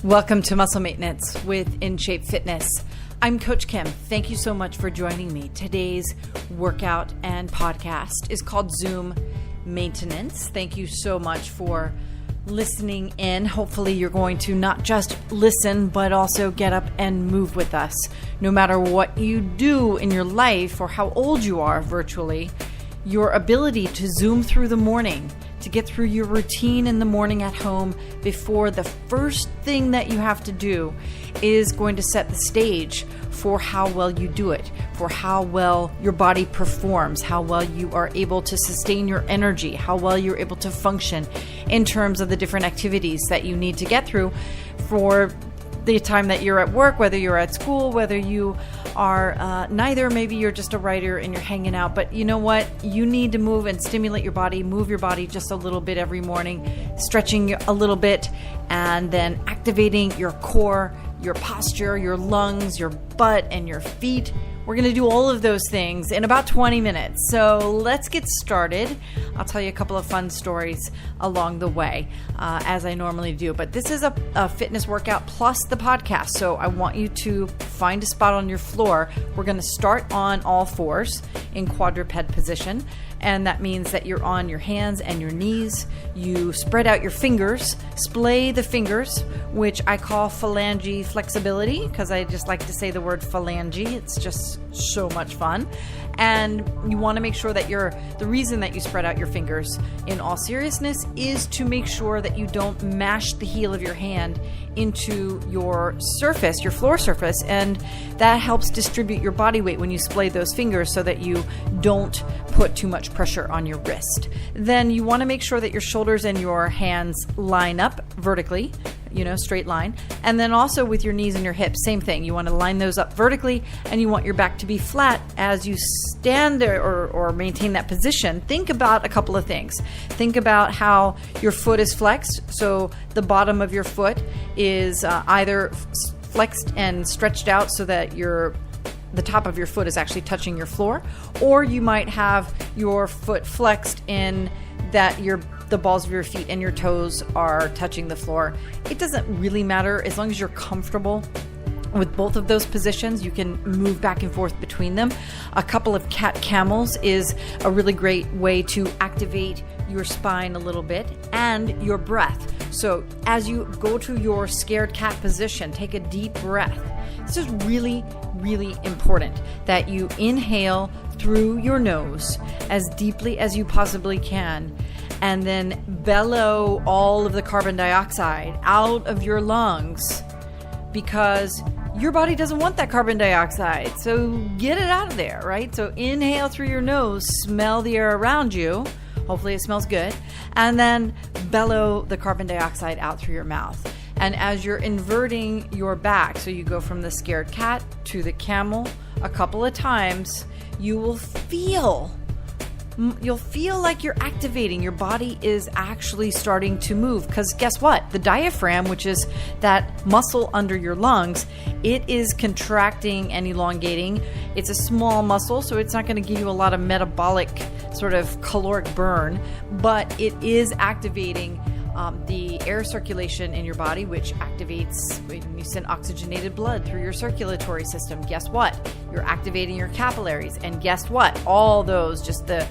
Welcome to Muscle Maintenance with InShape Fitness. I'm Coach Kim. Thank you so much for joining me. Today's workout and podcast is called Zoom Maintenance. Thank you so much for listening in. Hopefully you're going to not just listen, but also get up and move with us. No matter what you do in your life or how old you are virtually, your ability to zoom through the morning, to get through your routine in the morning at home before the first thing that you have to do is going to set the stage for how well you do it, for how well your body performs, how well you are able to sustain your energy, how well you're able to function in terms of the different activities that you need to get through for the time that you're at work, whether you're at school, whether you are neither, maybe you're just a writer and you're hanging out. But you know what? You need to move and stimulate your body, move your body just a little bit every morning, stretching a little bit, and then activating your core, your posture, your lungs, your butt, and your feet. We're going to do all of those things in about 20 minutes. So let's get started. I'll tell you a couple of fun stories along the way, as I normally do. But this is a fitness workout plus the podcast. So I want you to find a spot on your floor. We're going to start on all fours in quadruped position. And that means that you're on your hands and your knees. You spread out your fingers, splay the fingers, which I call phalange flexibility because I just like to say the word phalange. It's just so much fun. And you want to make sure that the reason that you spread out your fingers in all seriousness is to make sure that you don't mash the heel of your hand into your surface, your floor surface, and that helps distribute your body weight when you splay those fingers so that you don't put too much pressure on your wrist. Then you want to make sure that your shoulders and your hands line up vertically, straight line. And then also with your knees and your hips, same thing. You want to line those up vertically and you want your back to be flat as you stand there or maintain that position. Think about a couple of things. Think about how your foot is flexed. So the bottom of your foot is either flexed and stretched out so that the top of your foot is actually touching your floor, or you might have your foot flexed in that the balls of your feet and your toes are touching the floor. It doesn't really matter as long as you're comfortable with both of those positions. You can move back and forth between them. A couple of cat camels is a really great way to activate your spine a little bit and your breath. So as you go to your scared cat position, take a deep breath. This is really, really important that you inhale through your nose as deeply as you possibly can, and then bellow all of the carbon dioxide out of your lungs because your body doesn't want that carbon dioxide. So get it out of there, right? So inhale through your nose, smell the air around you. Hopefully it smells good. And then bellow the carbon dioxide out through your mouth. And as you're inverting your back, so you go from the scared cat to the camel a couple of times, you'll feel like you're activating. Your body is actually starting to move because guess what? The diaphragm, which is that muscle under your lungs, it is contracting and elongating. It's a small muscle, so it's not going to give you a lot of metabolic sort of caloric burn, but it is activating the air circulation in your body, which activates when you send oxygenated blood through your circulatory system. Guess what? You're activating your capillaries. And guess what? All those, just the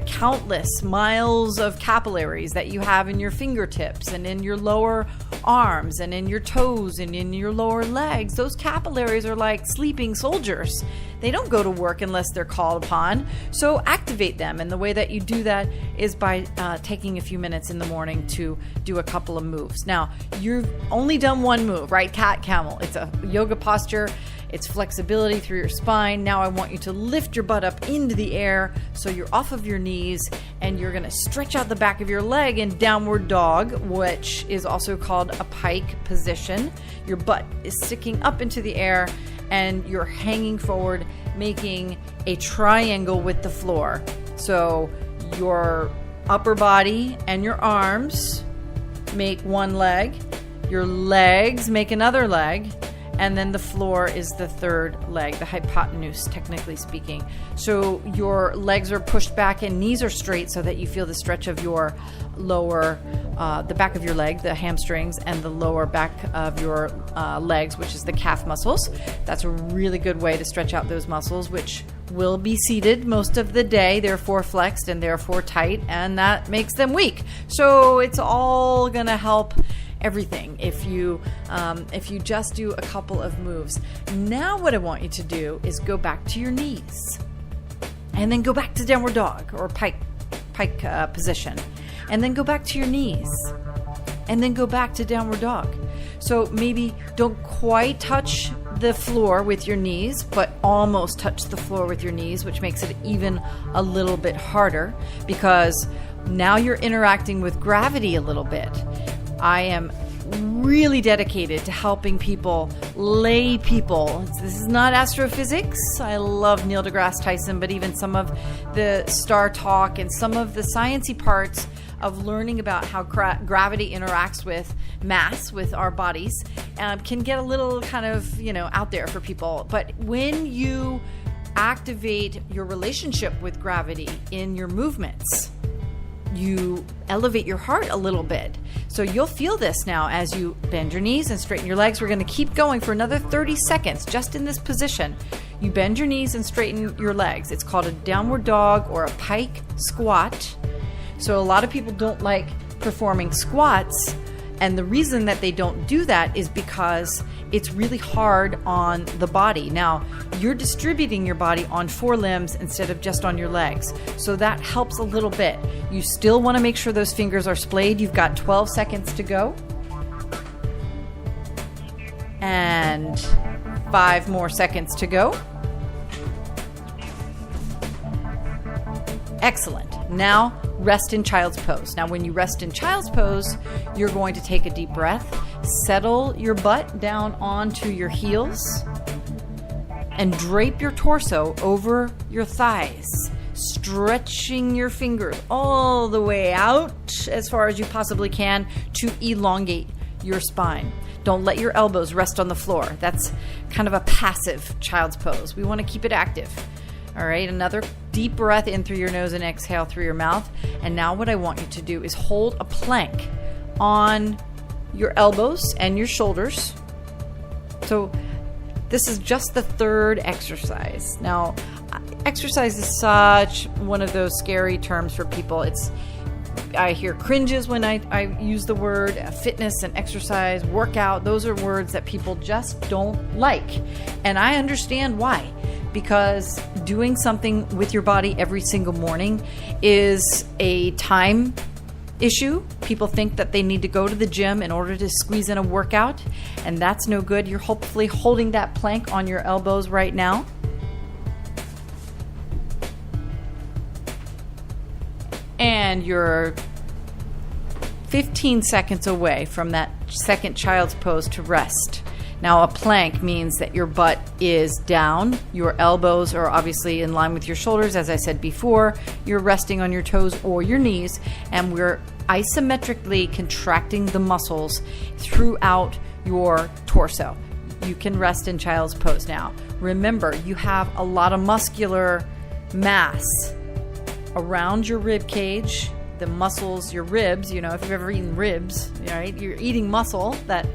countless miles of capillaries that you have in your fingertips and in your lower arms and in your toes and in your lower legs, those capillaries are like sleeping soldiers. They don't go to work unless they're called upon. So activate them. And the way that you do that is by taking a few minutes in the morning to do a couple of moves. Now, you've only done one move, right? Cat, camel. It's a yoga posture. It's flexibility through your spine. Now I want you to lift your butt up into the air so you're off of your knees and you're going to stretch out the back of your leg in downward dog, which is also called a pike position. Your butt is sticking up into the air and you're hanging forward, making a triangle with the floor. So your upper body and your arms make one leg, your legs make another leg, and then the floor is the third leg, the hypotenuse, technically speaking. So your legs are pushed back and knees are straight so that you feel the stretch of your lower the back of your leg, the hamstrings, and the lower back of your legs, which is the calf muscles. That's a really good way to stretch out those muscles, which will be seated most of the day, therefore flexed and therefore tight, and that makes them weak. So it's all going to help everything if you just do a couple of moves. Now what I want you to do is go back to your knees and then go back to downward dog or pike position, and then go back to your knees and then go back to downward dog. So maybe don't quite touch the floor with your knees, but almost touch the floor with your knees, which makes it even a little bit harder because now you're interacting with gravity a little bit. I am really dedicated to helping people, lay people. This is not astrophysics. I love Neil deGrasse Tyson, but even some of the Star Talk and some of the sciencey parts of learning about how gravity interacts with mass, with our bodies, can get a little kind of, out there for people. But when you activate your relationship with gravity in your movements, you elevate your heart a little bit. So you'll feel this now as you bend your knees and straighten your legs. We're going to keep going for another 30 seconds just in this position. You bend your knees and straighten your legs. It's called a downward dog or a pike squat. So a lot of people don't like performing squats, and the reason that they don't do that is because it's really hard on the body. Now, you're distributing your body on 4 limbs instead of just on your legs. So that helps a little bit. You still want to make sure those fingers are splayed. You've got 12 seconds to go. And 5 more seconds to go. Excellent. Now, rest in child's pose. Now, when you rest in child's pose, you're going to take a deep breath, settle your butt down onto your heels, and drape your torso over your thighs, stretching your fingers all the way out as far as you possibly can to elongate your spine. Don't let your elbows rest on the floor. That's kind of a passive child's pose. We want to keep it active. All right, another deep breath in through your nose and exhale through your mouth. And now what I want you to do is hold a plank on your elbows and your shoulders. So this is just the third exercise. Now, exercise is such one of those scary terms for people. I hear cringes when I use the word fitness and exercise, workout. Those are words that people just don't like. And I understand why. Because doing something with your body every single morning is a time issue. People think that they need to go to the gym in order to squeeze in a workout, and that's no good. You're hopefully holding that plank on your elbows right now. And you're 15 seconds away from that second child's pose to rest. Now, a plank means that your butt is down. Your elbows are obviously in line with your shoulders. As I said before, you're resting on your toes or your knees, and we're isometrically contracting the muscles throughout your torso. You can rest in child's pose now. Remember, you have a lot of muscular mass around your rib cage, the muscles, your ribs. If you've ever eaten ribs, right? You're eating muscle. That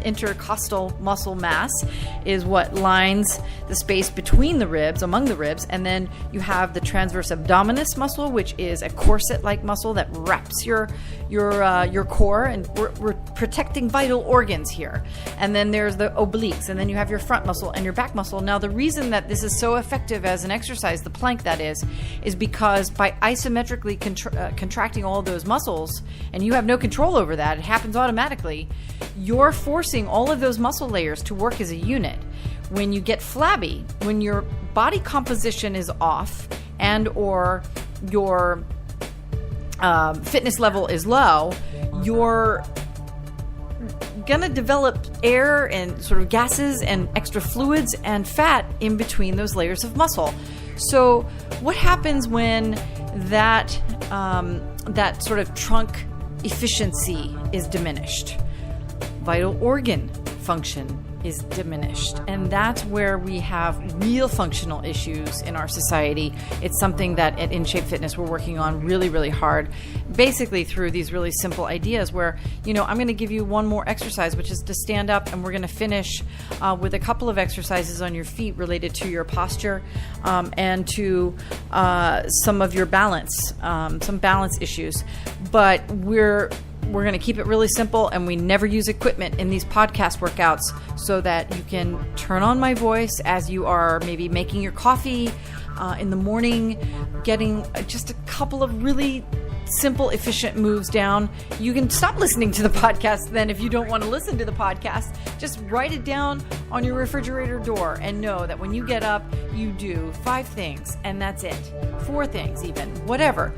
intercostal muscle mass is what lines the space between the ribs, among the ribs, and then you have the transverse abdominis muscle, which is a corset-like muscle that wraps your core, and we're protecting vital organs here. And then there's the obliques, and then you have your front muscle and your back muscle. Now, the reason that this is so effective as an exercise, the plank that is because by isometrically contracting all of those muscles, and you have no control over that, it happens automatically, you're forcing all of those muscle layers to work as a unit. When you get flabby, when your body composition is off and or your fitness level is low, you're gonna develop air and sort of gases and extra fluids and fat in between those layers of muscle. So what happens when that sort of trunk efficiency is diminished? Vital organ function is diminished. And that's where we have real functional issues in our society. It's something that at InShape Fitness we're working on really, really hard, basically through these really simple ideas where, I'm going to give you one more exercise, which is to stand up, and we're going to finish with a couple of exercises on your feet related to your posture and to some of your balance, some balance issues. But we're going to keep it really simple, and we never use equipment in these podcast workouts so that you can turn on my voice as you are maybe making your coffee in the morning, getting just a couple of really simple, efficient moves down. You can stop listening to the podcast then if you don't want to listen to the podcast. Just write it down on your refrigerator door and know that when you get up, you do 5 things, and that's it. 4 things even, whatever.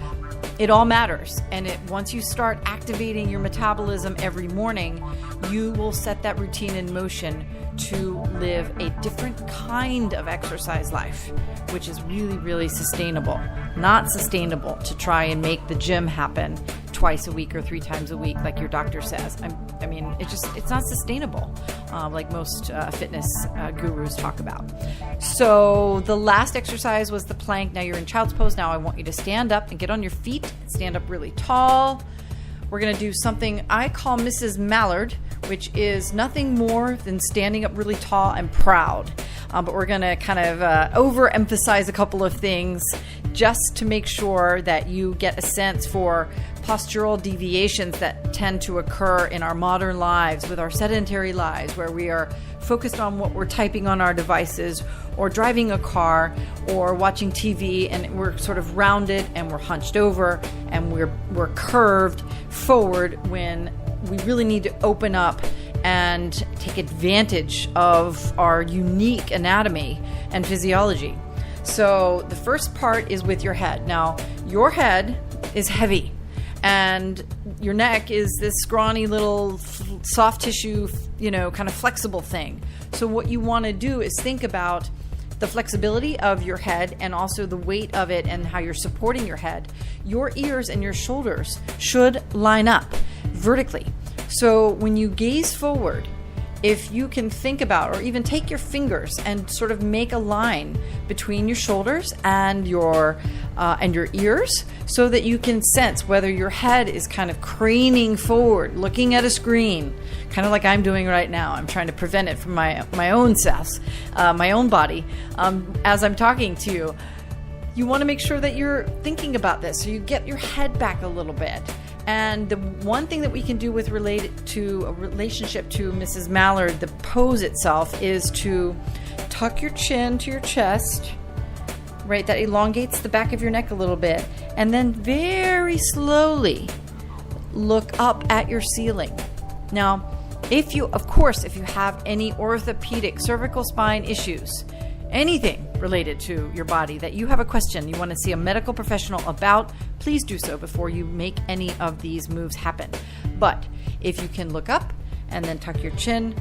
It all matters. And once you start activating your metabolism every morning, you will set that routine in motion to live a different kind of exercise life, which is really, really sustainable. Not sustainable to try and make the gym happen twice a week or 3 times a week, like your doctor says. It's not sustainable, like most fitness gurus talk about. So the last exercise was the plank. Now you're in child's pose. Now I want you to stand up and get on your feet. Stand up really tall. We're going to do something I call Mrs. Mallard, which is nothing more than standing up really tall and proud. But we're going to kind of overemphasize a couple of things just to make sure that you get a sense for postural deviations that tend to occur in our modern lives, with our sedentary lives, where we are focused on what we're typing on our devices or driving a car or watching TV, and we're sort of rounded and we're hunched over and we're curved forward when we really need to open up and take advantage of our unique anatomy and physiology. So the first part is with your head. Now, your head is heavy and your neck is this scrawny little soft tissue, kind of flexible thing. So what you want to do is think about the flexibility of your head and also the weight of it and how you're supporting your head. Your ears and your shoulders should line up vertically. So when you gaze forward, if you can think about, or even take your fingers and sort of make a line between your shoulders and your ears, so that you can sense whether your head is kind of craning forward, looking at a screen, kind of like I'm doing right now. I'm trying to prevent it from my own cells, my own body, as I'm talking to you. You want to make sure that you're thinking about this, so you get your head back a little bit. And the one thing that we can do with related to a relationship to Mrs. Mallard, the pose itself, is to tuck your chin to your chest, right? That elongates the back of your neck a little bit. And then very slowly look up at your ceiling. Now, if you have any orthopedic cervical spine issues, anything related to your body that you have a question, you want to see a medical professional about, please do so before you make any of these moves happen. But if you can look up and then tuck your chin,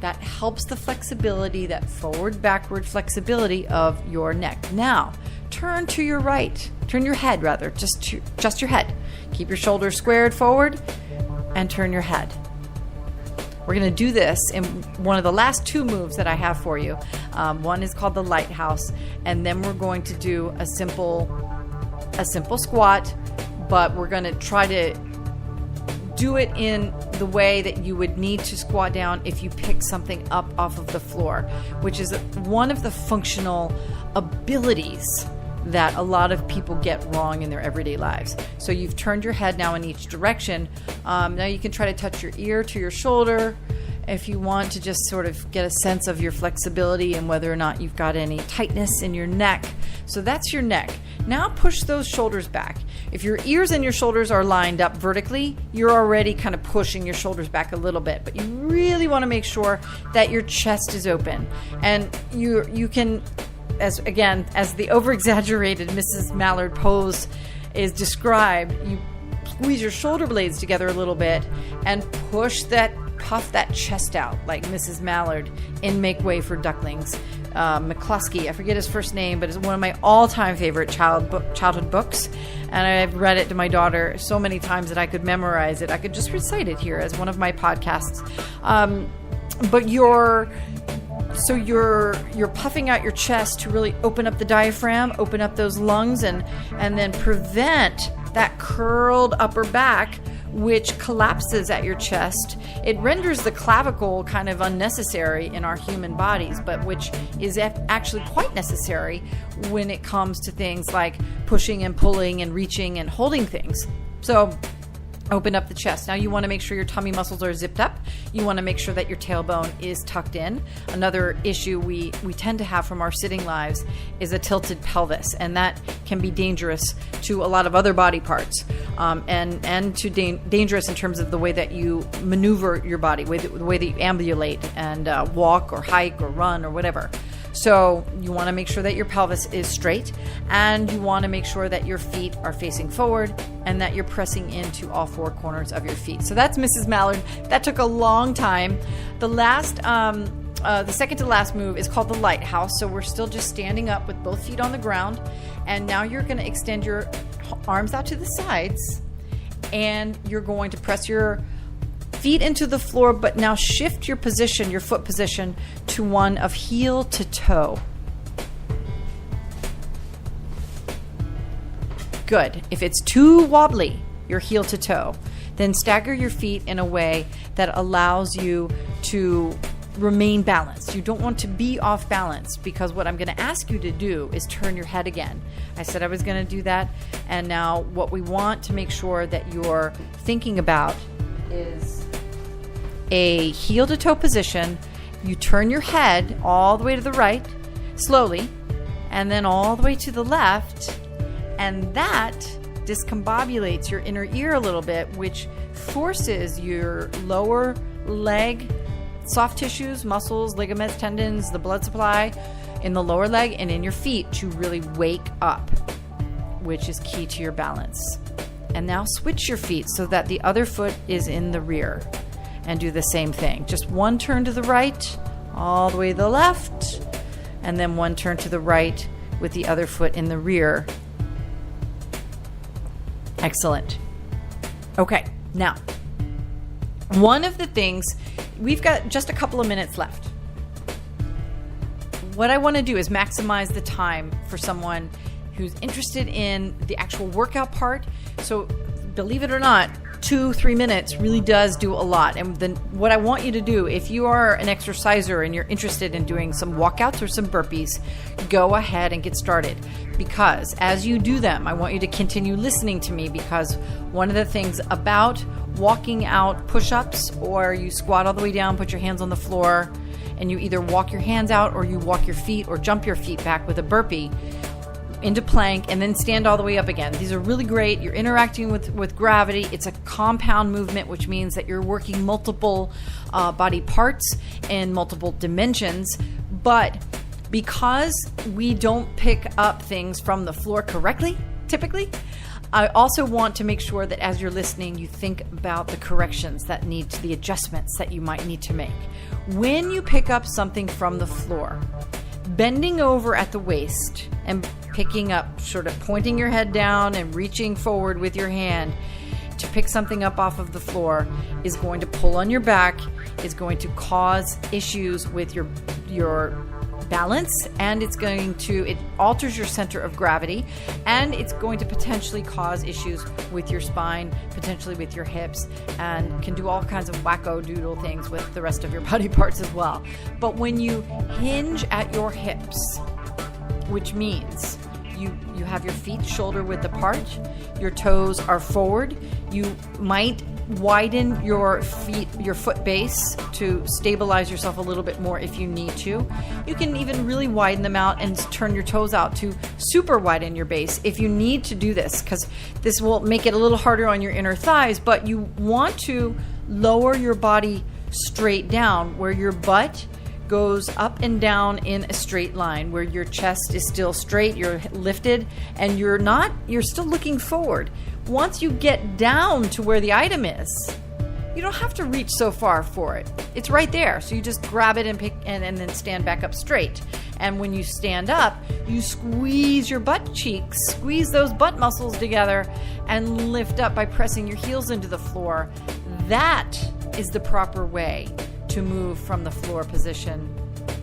that helps the flexibility, that forward-backward flexibility of your neck. Now, turn to your right. Turn your head, rather. Just your head. Keep your shoulders squared forward and turn your head. We're going to do this in one of the last 2 moves that I have for you. One is called the lighthouse, and then we're going to do a simple squat, but we're going to try to do it in the way that you would need to squat down if you pick something up off of the floor, which is one of the functional abilities that a lot of people get wrong in their everyday lives. So you've turned your head now in each direction. Now you can try to touch your ear to your shoulder if you want to just sort of get a sense of your flexibility and whether or not you've got any tightness in your neck. So that's your neck. Now push those shoulders back. If your ears and your shoulders are lined up vertically, you're already kind of pushing your shoulders back a little bit, but you really want to make sure that your chest is open. And you can, as the over-exaggerated Mrs. Mallard pose is described, you squeeze your shoulder blades together a little bit and puff that chest out like Mrs. Mallard in Make Way for Ducklings. McCluskey, I forget his first name, but it's one of my all-time favorite childhood books, and I've read it to my daughter so many times that I could memorize it. I could just recite it here as one of my podcasts. but you're puffing out your chest to really open up the diaphragm, open up those lungs, and then prevent that curled upper back, which collapses at your chest. It renders the clavicle kind of unnecessary in our human bodies, but which is actually quite necessary when it comes to things like pushing and pulling and reaching and holding things. So open up the chest. Now you want to make sure your tummy muscles are zipped up. You want to make sure that your tailbone is tucked in. Another issue we tend to have from our sitting lives is a tilted pelvis, and that can be dangerous to a lot of other body parts, and dangerous in terms of the way that you maneuver your body, the way that you ambulate and walk or hike or run or whatever. So you want to make sure that your pelvis is straight, and you want to make sure that your feet are facing forward and that you're pressing into all four corners of your feet. So that's Mrs. Mallard. That took a long time. The second to last move is called the lighthouse. So we're still just standing up with both feet on the ground. And now you're going to extend your arms out to the sides, and you're going to press your feet into the floor, but now shift your position, your foot position, to one of heel to toe. Good. If it's too wobbly, your heel to toe, then stagger your feet in a way that allows you to remain balanced. You don't want to be off balance, because what I'm going to ask you to do is turn your head again. I said I was going to do that, and now what we want to make sure that you're thinking about is a heel to toe position. You turn your head all the way to the right, slowly, and then all the way to the left, and that discombobulates your inner ear a little bit, which forces your lower leg soft tissues, muscles, ligaments, tendons, the blood supply in the lower leg and in your feet to really wake up, which is key to your balance. And now switch your feet so that the other foot is in the rear, and do the same thing. Just one turn to the right, all the way to the left, and then one turn to the right with the other foot in the rear. Excellent. Okay, now, one of the things, we've got just a couple of minutes left. What I want to do is maximize the time for someone who's interested in the actual workout part. So believe it or not, 2-3 minutes really does do a lot. And then what I want you to do, if you are an exerciser and you're interested in doing some walkouts or some burpees, go ahead and get started. Because as you do them, I want you to continue listening to me, because one of the things about walking out push-ups, or you squat all the way down, put your hands on the floor, and you either walk your hands out or you walk your feet or jump your feet back with a burpee into plank and then stand all the way up again. These are really great. You're interacting with gravity. It's a compound movement, which means that you're working multiple body parts in multiple dimensions. But because we don't pick up things from the floor correctly, typically, I also want to make sure that as you're listening, you think about the corrections that need to, the adjustments that you might need to make. When you pick up something from the floor, bending over at the waist and picking up, sort of pointing your head down and reaching forward with your hand to pick something up off of the floor is going to pull on your back, is going to cause issues with your balance, and it alters your center of gravity, and it's going to potentially cause issues with your spine, potentially with your hips, and can do all kinds of wacko-doodle things with the rest of your body parts as well. But when you hinge at your hips, which means you have your feet shoulder width apart, your toes are forward, you might widen your foot base to stabilize yourself a little bit more if you need to. You can even really widen them out and turn your toes out to super widen your base if you need to do this, because this will make it a little harder on your inner thighs. But you want to lower your body straight down, where your butt goes up and down in a straight line, where your chest is still straight, you're lifted, and you're still looking forward. Once you get down to where the item is, you don't have to reach so far for it. It's right there. So you just grab it and pick and then stand back up straight. And when you stand up, you squeeze your butt cheeks, squeeze those butt muscles together, and lift up by pressing your heels into the floor. That is the proper way to move from the floor position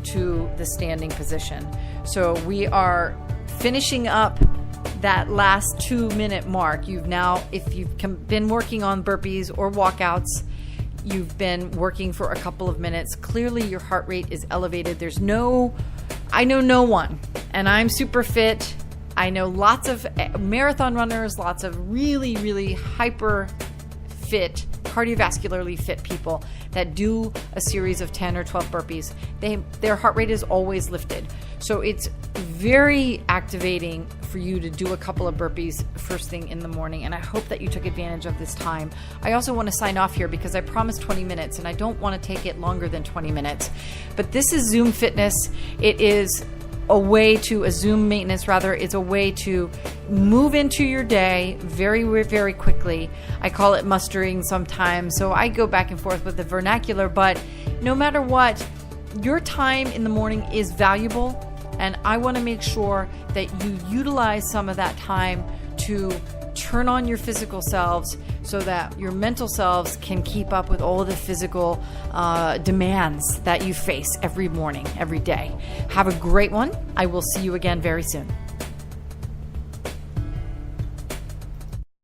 to the standing position. So we are finishing up that last 2-minute mark. You've now, if you've been working on burpees or walkouts, you've been working for a couple of minutes. Clearly your heart rate is elevated. I know no one, and I'm super fit. I know lots of marathon runners, lots of really, really hyper fit, cardiovascularly fit people that do a series of 10 or 12 burpees. Their heart rate is always lifted. So it's very activating for you to do a couple of burpees first thing in the morning. And I hope that you took advantage of this time. I also want to sign off here because I promised 20 minutes and I don't want to take it longer than 20 minutes. But this is Zoom Fitness. It is a Zoom maintenance rather, is a way to move into your day very, very quickly. I call it mustering sometimes. So I go back and forth with the vernacular, but no matter what, your time in the morning is valuable. And I want to make sure that you utilize some of that time to turn on your physical selves so that your mental selves can keep up with all of the physical demands that you face every morning, every day. Have a great one. I will see you again very soon.